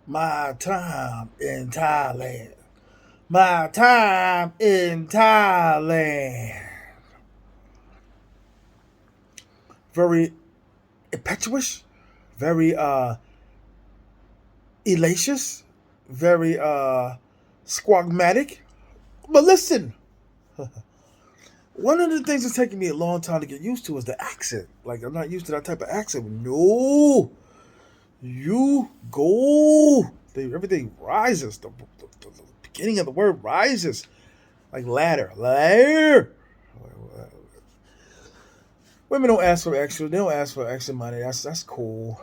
My time in Thailand. My time in Thailand. Very impetuous, very elacious, very squagmatic. But listen, one of the things that's taking me a long time to get used to is the accent. Like I'm not used to that type of accent. No, you go. Everything rises. The beginning of the word rises like ladder, ladder. Women don't ask for extra. They don't ask for extra money. That's cool.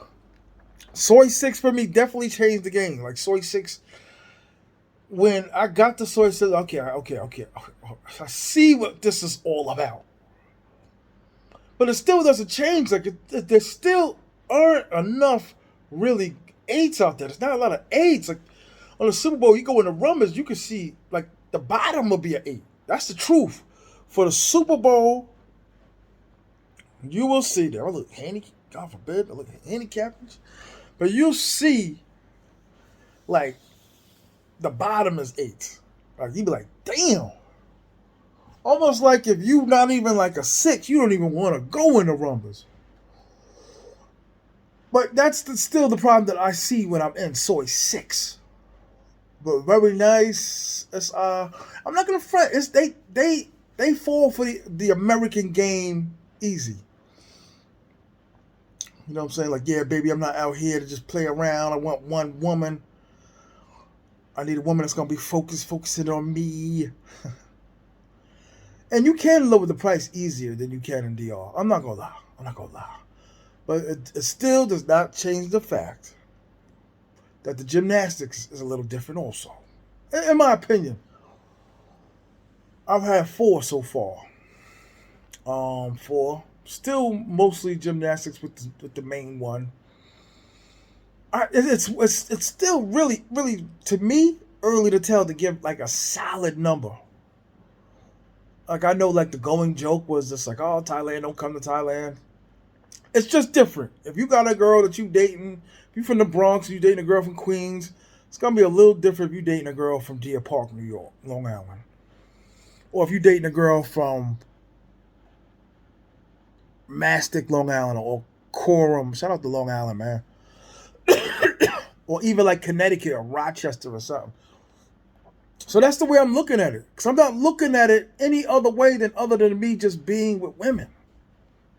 Soy six for me definitely changed the game. Like soy six, when I got the soy six, okay. I see what this is all about. But it still doesn't change. Like there still aren't enough really eights out there. There's not a lot of eights. Like on the Super Bowl, you go in the rumors, you can see like the bottom will be an eight. That's the truth. For the Super Bowl, you will see there. I look handicapped. God forbid, I look handicapped. But you see, like the bottom is eight. Like you be like, damn. Almost like if you not even like a six, you don't even want to go in the rumbles. But still the problem that I see when I'm in soy six. But very nice. It's I'm not gonna front. It's they fall for the American game easy. You know what I'm saying? Like, yeah, baby, I'm not out here to just play around. I want one woman. I need a woman that's gonna be focusing on me. And you can lower the price easier than you can in DR. I'm not gonna lie. I'm not gonna lie. But it still does not change the fact that the gymnastics is a little different also. In my opinion. I've had four so far. Four. Still mostly gymnastics with the main one. It's still really to me early to tell to give like a solid number. Like I know like the going joke was just like, oh, Thailand, don't come to Thailand. It's just different. If you got a girl that you dating, if you from the Bronx, you dating a girl from Queens, it's gonna be a little different if you dating a girl from Deer Park, New York, Long Island, or if you dating a girl from Mastic, Long Island, or Coram. Shout out to Long Island, man. Or even like Connecticut or Rochester or something. So that's the way I'm looking at it. Because I'm not looking at it any other way than other than me just being with women.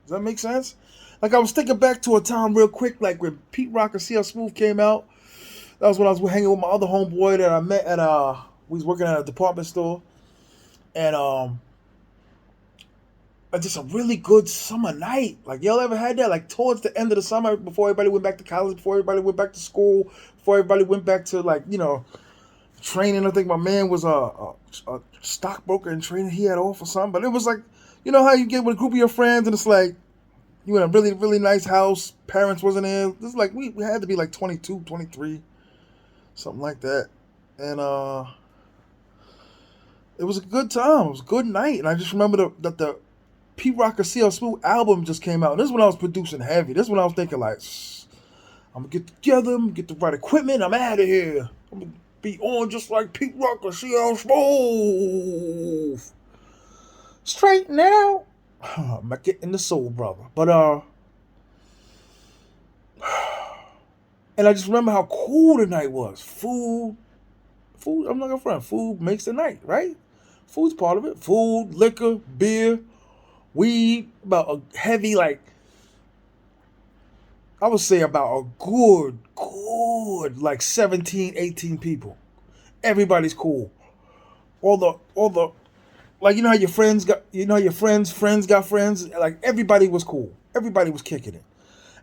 Does that make sense? Like I was thinking back to a time real quick, like when Pete Rock and CL Smooth came out. That was when I was hanging with my other homeboy that I met at we was working at a department store. And just a really good summer night. Like y'all ever had that? Like towards the end of the summer, before everybody went back to college, before everybody went back to school, before everybody went back to like training. I think my man was a stockbroker in training. He had off or something, but it was like how you get with a group of your friends and it's like you in a really nice house. Parents wasn't in. This is like we had to be like 22, 23, something like that, and it was a good time. It was a good night, and I just remember that the Pete Rock and CL Smooth album just came out. And this is when I was producing heavy. This is when I was thinking like, I'm gonna get together, I'm gonna get the right equipment, I'm out of here. I'm gonna be on just like Pete Rock and CL Smooth. Straight now. I'm not getting the soul, brother. But and I just remember how cool the night was. Food. I'm not gonna front. Food makes the night, right? Food's part of it. Food, liquor, beer, weed, about a heavy, like, I would say about a like 17, 18 people. Everybody's cool. All the, like, how your friends got, your friends got friends. Like, everybody was cool. Everybody was kicking it.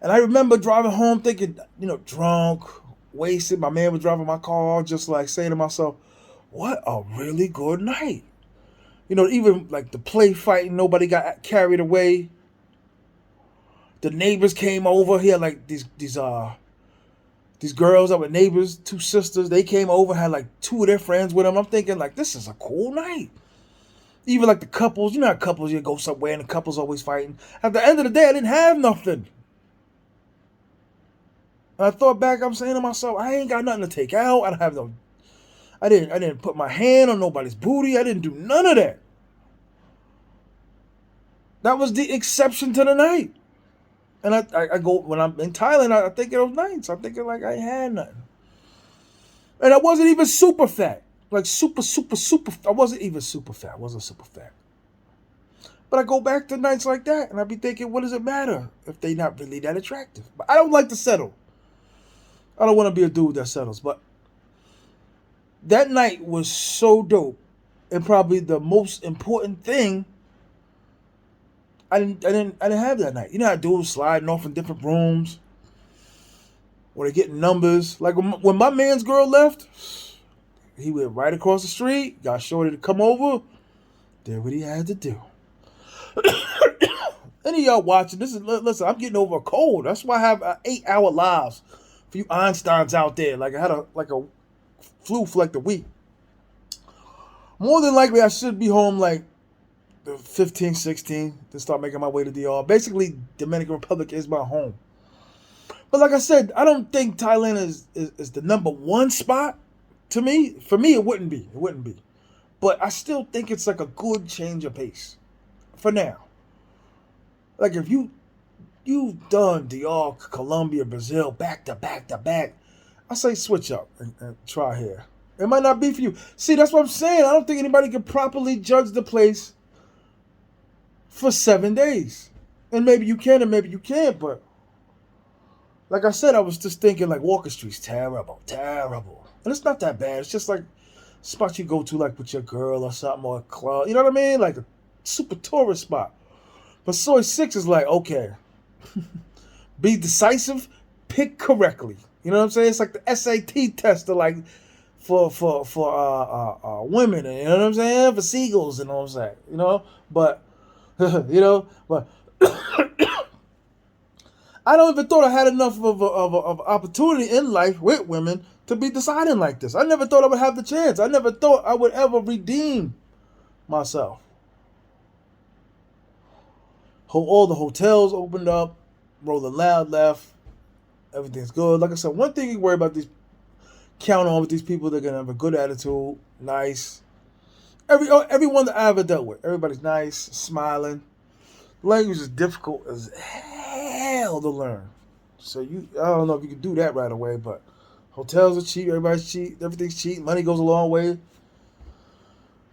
And I remember driving home thinking, drunk, wasted. My man was driving my car, just like saying to myself, what a really good night. Even like the play fighting, nobody got carried away. The neighbors came over. He had like these girls that were neighbors, two sisters. They came over, had like two of their friends with them. I'm thinking like this is a cool night. Even like the couples, how couples you go somewhere and the couples always fighting. At the end of the day, I didn't have nothing. And I thought back, I'm saying to myself, I ain't got nothing to take out. I don't have no. I didn't put my hand on nobody's booty. I didn't do none of that. That was the exception to the night. And I go when I'm in Thailand, I think of those nights. I'm thinking like I ain't had nothing. And I wasn't even super fat. Like super. I wasn't even super fat. I wasn't super fat. But I go back to nights like that, and I be thinking, what does it matter if they not really that attractive? But I don't like to settle. I don't want to be a dude that settles. But that night was so dope, and probably the most important thing. I didn't have that night. You know how dudes sliding off in different rooms, or they getting numbers. Like when my man's girl left, he went right across the street, got Shorty to come over, did what he had to do. Any of y'all watching, listen, I'm getting over a cold. That's why I have 8-hour lives for you Einsteins out there. Like I had a flu for like the week. More than likely, I should be home like the 15, 16 to start making my way to DR. Basically, Dominican Republic is my home. But like I said, I don't think Thailand is the number one spot to me. For me, it wouldn't be. It wouldn't be. But I still think it's like a good change of pace for now. Like if you've done DR, Colombia, Brazil, back to back to back, I say switch up and try here. It might not be for you. See, that's what I'm saying. I don't think anybody can properly judge the place for 7 days. And maybe you can and maybe you can't, but like I said, I was just thinking like Walker Street's terrible. And it's not that bad. It's just like a spot you go to like with your girl or something, or a club. You know what I mean? Like a super tourist spot. But Soy 6 is like, okay, be decisive, pick correctly. You know what I'm saying? It's like the SAT test like for women, you know what I'm saying? For seagulls, you know what I'm saying? You know? But but I don't even thought I had enough of opportunity in life with women to be deciding like this. I never thought I would have the chance. I never thought I would ever redeem myself. All the hotels opened up, Rolling Loud left, everything's good. Like I said, one thing you worry about count on with these people, they're gonna have a good attitude, nice. Everyone that I ever dealt with, everybody's nice, smiling. Language is difficult as hell to learn. So I don't know if you can do that right away, but hotels are cheap, everybody's cheap, everything's cheap, money goes a long way.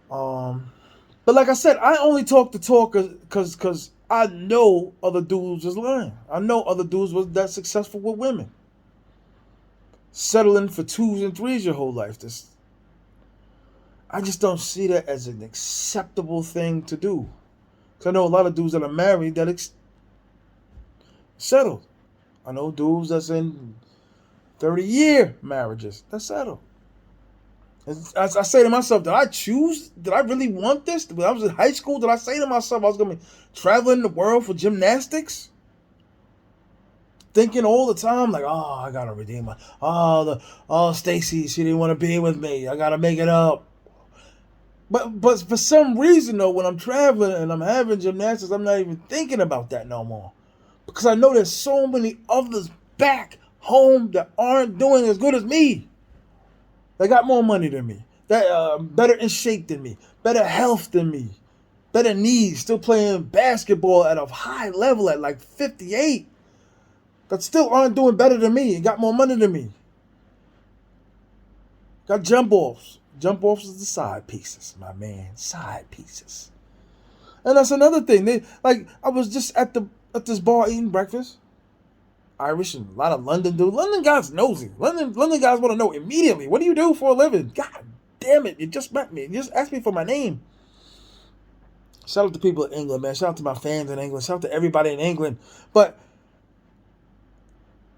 But like I said, I only talk the talk because I know other dudes just learn. I know other dudes was that successful with women. Settling for 2s and 3s your whole life. I just don't see that as an acceptable thing to do. Because I know a lot of dudes that are married that settled. I know dudes that's in 30-year marriages that settled. I say to myself, did I choose? Did I really want this? When I was in high school, did I say to myself I was going to be traveling the world for gymnastics? Thinking all the time, like, oh, I got to redeem my... Stacy, she didn't want to be with me. I got to make it up. But for some reason, though, when I'm traveling and I'm having gymnastics, I'm not even thinking about that no more. Because I know there's so many others back home that aren't doing as good as me. They got more money than me. That better in shape than me. Better health than me. Better knees. Still playing basketball at a high level at like 58. That still aren't doing better than me and got more money than me. Got jump offs. Jump offs is the side pieces, my man. Side pieces. And that's another thing. I was just at this bar eating breakfast. Irish and a lot of London dudes. London guys nosy. London guys want to know immediately, what do you do for a living? God damn it, you just met me. You just asked me for my name. Shout out to people in England, man. Shout out to my fans in England. Shout out to everybody in England. But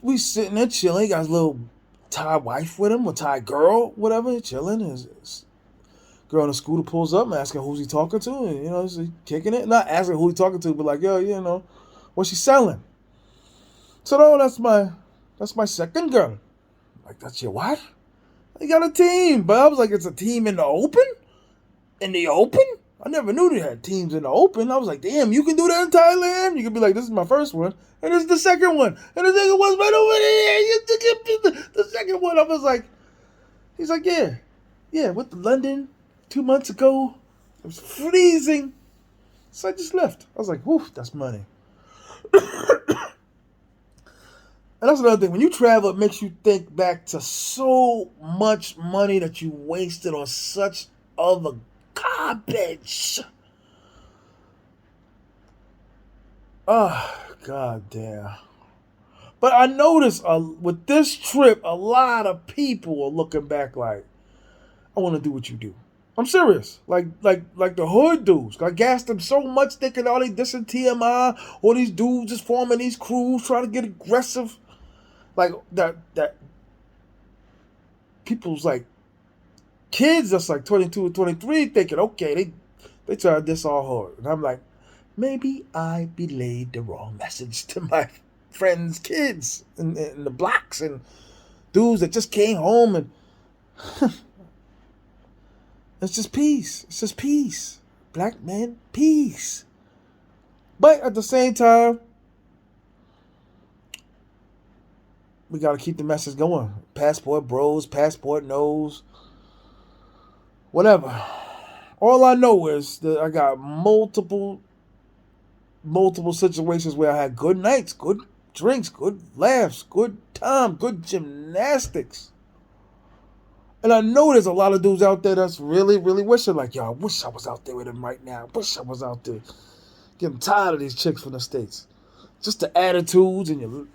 we sitting there chilling. He got his little Thai wife with him, or Thai girl, whatever, chilling. His girl on the scooter pulls up and asking who's he talking to. And, he's kicking it. Not asking who he talking to, but like, yo, what's she selling? So no, that's my second girl. Like, that's your what? You got a team. But I was like, it's a team in the open? In the open? I never knew they had teams in the open. I was like, damn, you can do that in Thailand? You can be like, this is my first one. And this is the second one. And the second one's right over there. second one, I was like, he's like, yeah, went to London 2 months ago. It was freezing. So I just left. I was like, whew, that's money. And that's another thing. When you travel, it makes you think back to so much money that you wasted on such other garbage. Oh, god damn. But I noticed with this trip, a lot of people are looking back like, I want to do what you do. I'm serious. Like the hood dudes. I gassed them so much thinking all they dissing T.M.I. All these dudes just forming these crews, trying to get aggressive. Like that people's like kids that's like 22 or 23 thinking, okay, they tried this all hard. And I'm like, maybe I relayed the wrong message to my friends' kids in the blocks and dudes that just came home and it's just peace. It's just peace. Black men, peace. But at the same time, we got to keep the message going. Passport bros, passport nos, whatever. All I know is that I got multiple situations where I had good nights, good drinks, good laughs, good time, good gymnastics. And I know there's a lot of dudes out there that's really, really wishing, like, yo, I wish I was out there with him right now. I wish I was out there. Getting tired of these chicks from the States. Just the attitudes and your...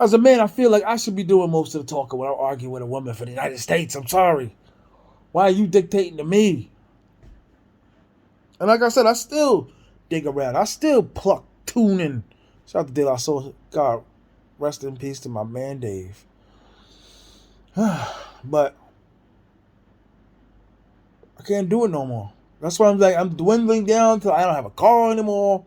As a man, I feel like I should be doing most of the talking when I argue with a woman for the United States. I'm sorry. Why are you dictating to me? And like I said, I still dig around. I still pluck, tune in. Shout out to De La Soul. God, rest in peace to my man Dave. But I can't do it no more. That's why I'm like, I'm dwindling down till I don't have a car anymore.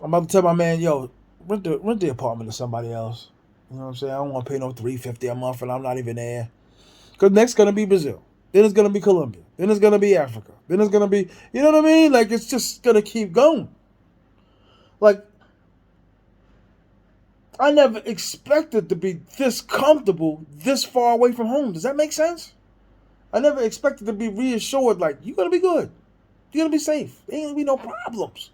I'm about to tell my man, yo, rent the apartment to somebody else. You know what I'm saying? I don't want to pay no $350 a month, and I'm not even there. Because next gonna be Brazil. Then it's gonna be Colombia. Then it's gonna be Africa. Then it's gonna be, you know what I mean? Like, it's just gonna keep going. Like, I never expected to be this comfortable, this far away from home. Does that make sense? I never expected to be reassured, like, you're gonna be good. You're gonna be safe. There ain't gonna be no problems.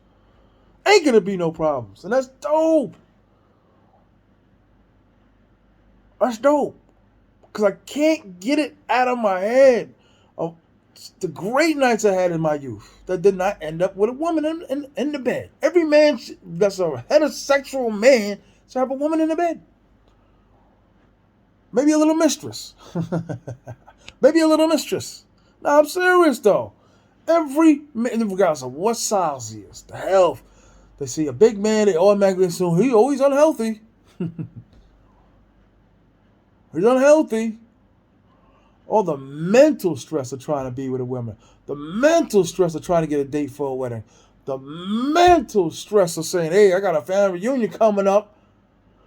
Ain't gonna be no problems. And that's dope. That's dope. Because I can't get it out of my head of the great nights I had in my youth that did not end up with a woman in the bed. Every man that's a heterosexual man should have a woman in the bed. Maybe a little mistress. Maybe a little mistress. No, I'm serious though. Every man, regardless of what size he is, the health, they see a big man, they automatically assume he's unhealthy. He's unhealthy. All the mental stress of trying to be with a woman. The mental stress of trying to get a date for a wedding. The mental stress of saying, hey, I got a family reunion coming up.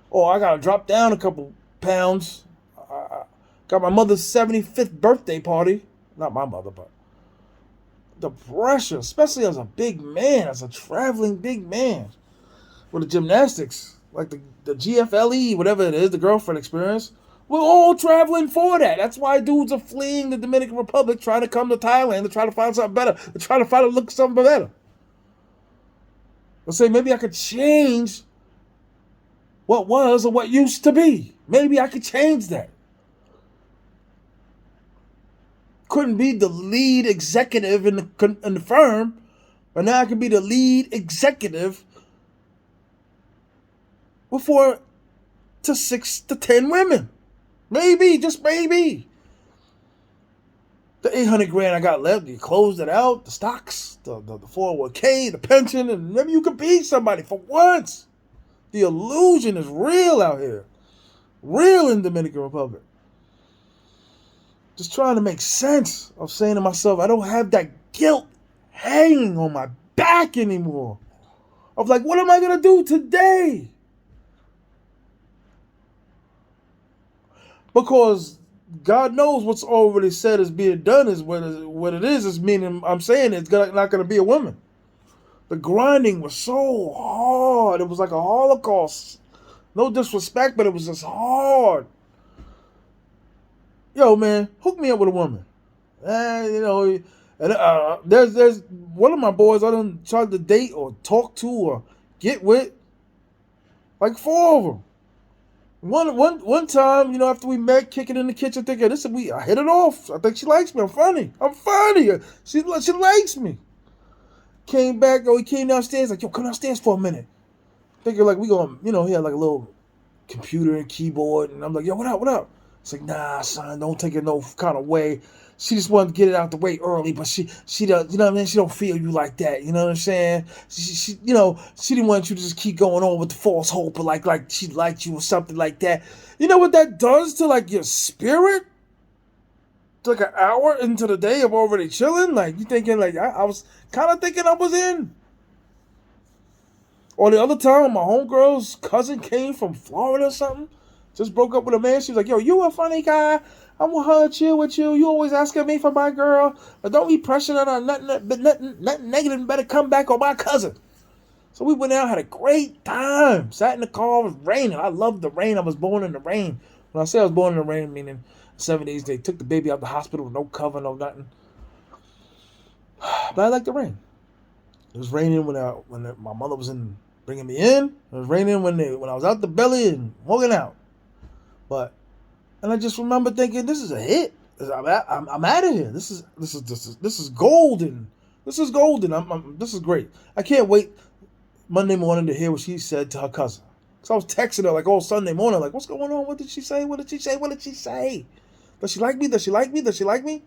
Or I got to drop down a couple pounds. I got my mother's 75th birthday party. Not my mother, but the pressure, especially as a big man, as a traveling big man. With the gymnastics, like the GFLE, whatever it is, the girlfriend experience. We're all traveling for that. That's why dudes are fleeing the Dominican Republic, trying to come to Thailand to try to find something better, to try to find a look something better. Let's say maybe I could change what was or what used to be. Maybe I could change that. Couldn't be the lead executive in the firm, but now I can be the lead executive with 4 to 6 to 10 women. Maybe, just maybe. The $800,000 I got left, you closed it out, the stocks, the 401k, the pension, and maybe you could be somebody for once. The illusion is real out here. Real in Dominican Republic. Just trying to make sense of saying to myself, I don't have that guilt hanging on my back anymore. Of like, what am I going to do today? Because God knows what's already said is being done is what it is meaning I'm saying it's not going to be a woman. The grinding was so hard. It was like a Holocaust No disrespect, but it was just hard. Yo, man, hook me up with a woman. You know, and there's one of my boys I done tried to date or talk to or get with, like four of them. One time, after we met, kicking in the kitchen, thinking I hit it off. I think she likes me. I'm funny. I'm funny. She likes me. Came back. Oh, he came downstairs. Like, yo, come downstairs for a minute. Thinking like we going, he had like a little computer and keyboard, and I'm like, yo, what up, what up? It's like, nah, son, don't take it no kind of way. She just wanted to get it out the way early, but she does, you know what I mean? She don't feel you like that, you know what I'm saying? She she didn't want you to just keep going on with the false hope, or like she liked you or something like that. You know what that does to like your spirit? It's like an hour into the day of already chilling, like you thinking like I was kind of thinking I was in. Or the other time, my homegirl's cousin came from Florida or something. Just broke up with a man. She was like, yo, you a funny guy. I want her to chill with you. You always asking me for my girl. But don't be pressuring her. Nothing negative better come back on my cousin. So we went out, had a great time. Sat in the car. It was raining. I loved the rain. I was born in the rain. When I say I was born in the rain, meaning 70s, they took the baby out of the hospital with no cover, no nothing. But I like the rain. It was raining when my mother was bringing me in. It was raining when I was out the belly and walking out. And I just remember thinking, this is a hit. I'm out of here. This is golden. This is golden. This is great. I can't wait Monday morning to hear what she said to her cousin. So I was texting her like all Sunday morning, like, what's going on? What did she say? What did she say? What did she say? Does she like me? Does she like me? Does she like me?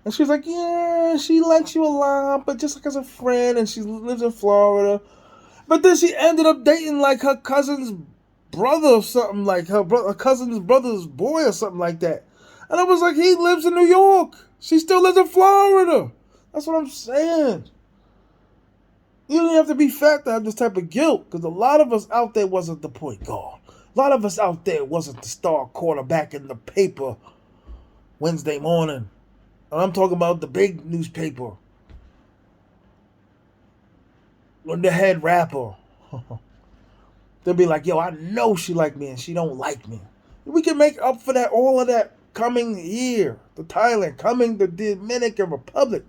And she was like, yeah, she likes you a lot, but just like as a friend, and she lives in Florida. But then she ended up dating like her cousin's brother or something, like her cousin's brother's boy or something like that. And I was like, he lives in New York. She still lives in Florida. That's what I'm saying. You don't have to be fat to have this type of guilt, because a lot of us out there wasn't the point guard. A lot of us out there wasn't the star quarterback in the paper Wednesday morning. And I'm talking about the big newspaper. When the head rapper. They'll be like, yo, I know she like me and she don't like me. We can make up for that, all of that coming here. The Thailand, coming the Dominican Republic.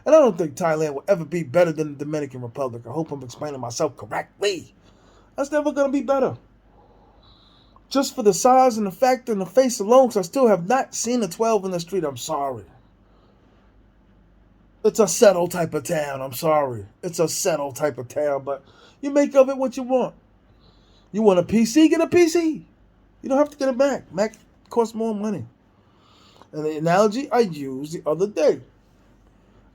And I don't think Thailand will ever be better than the Dominican Republic. I hope I'm explaining myself correctly. That's never going to be better. Just for the size and the fact and the face alone, because I still have not seen a 12 in the street. I'm sorry. It's a settle type of town. I'm sorry. It's a settle type of town, but you make of it what you want. You want a PC? Get a PC. You don't have to get a Mac. Mac costs more money. And the analogy I used the other day,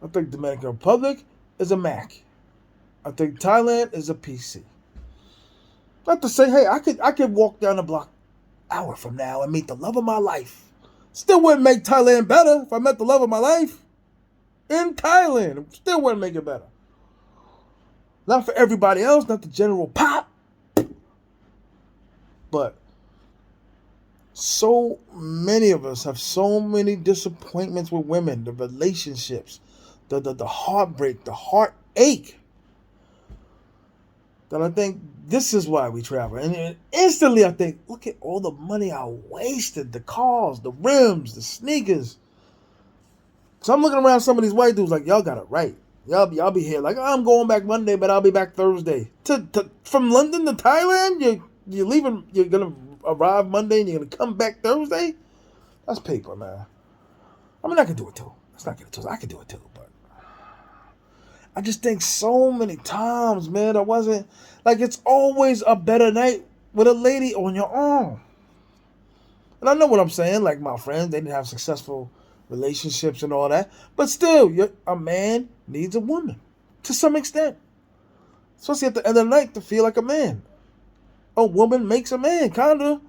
I think Dominican Republic is a Mac. I think Thailand is a PC. Not to say, hey, I could walk down the block an hour from now and meet the love of my life. Still wouldn't make Thailand better if I met the love of my life in Thailand. Still wouldn't make it better. Not for everybody else, not the general pop. But so many of us have so many disappointments with women, the relationships, the heartbreak, the heartache, that I think this is why we travel. And instantly I think, look at all the money I wasted, the cars, the rims, the sneakers. So I'm looking around some of these white dudes like, y'all got it right. Y'all be here like, I'm going back Monday, but I'll be back Thursday. From London to Thailand, you're leaving, you're going to arrive Monday and you're going to come back Thursday? That's paper, man. I mean, I can do it too. Let's not get it too. I can do it too, but I just think so many times, man, I wasn't, like, it's always a better night with a lady on your arm. And I know what I'm saying, like my friends, they didn't have successful relationships and all that, but still, a man needs a woman to some extent, especially at the end of the night, to feel like a man. A woman makes a man, kinda.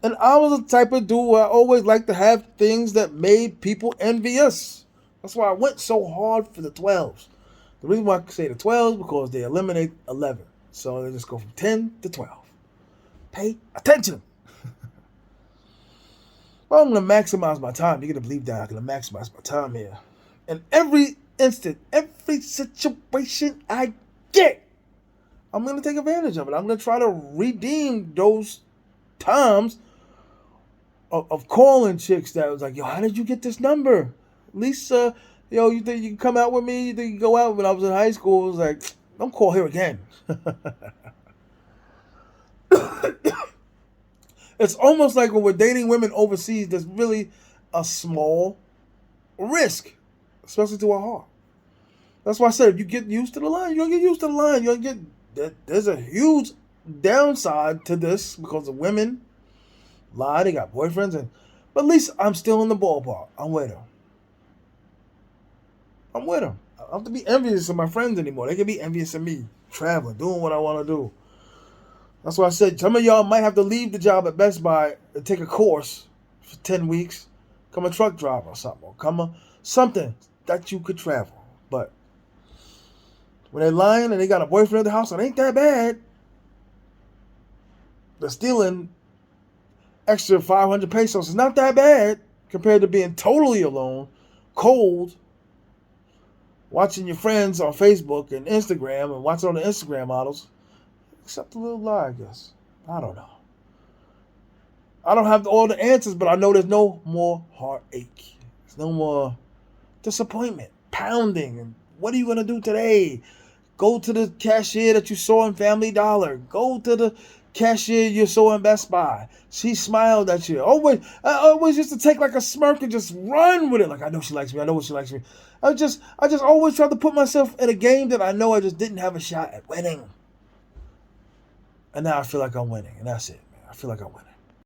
And I was the type of dude where I always liked to have things that made people envious. That's why I went so hard for the 12s. The reason why I say the 12s is because they eliminate 11. So they just go from 10 to 12. Pay attention. Well, I'm going to maximize my time. You're going to believe that. I'm going to maximize my time here. And every instant, every situation I get, I'm going to take advantage of it. I'm going to try to redeem those times of calling chicks that was like, yo, how did you get this number? Lisa, yo, you think you can come out with me? You think you can go out? When I was in high school, it was like, don't call here again. It's almost like when we're dating women overseas, there's really a small risk, especially to our heart. That's why I said if you get used to the line, you're gonna get used to the line. You're gonna get there's a huge downside to this because the women lie, they got boyfriends, but at least I'm still in the ballpark. I'm with them. I'm with them. I don't have to be envious of my friends anymore. They can be envious of me traveling, doing what I want to do. That's why I said some of y'all might have to leave the job at Best Buy and take a course for 10 weeks, become a truck driver or something, or something that you could travel. But when they're lying and they got a boyfriend at the house, it ain't that bad. They're stealing extra 500 pesos. It's not that bad compared to being totally alone, cold, watching your friends on Facebook and Instagram and watching all the Instagram models. Except a little lie, I guess. I don't know. I don't have all the answers, but I know there's no more heartache. There's no more disappointment, pounding. And what are you going to do today? Go to the cashier that you saw in Family Dollar. Go to the cashier you saw in Best Buy. She smiled at you. I always used to take like a smirk and just run with it. Like, I know she likes me. I know she likes me. I just always tried to put myself in a game that I know I just didn't have a shot at winning. And now I feel like I'm winning. And that's it, man. I feel like I'm winning.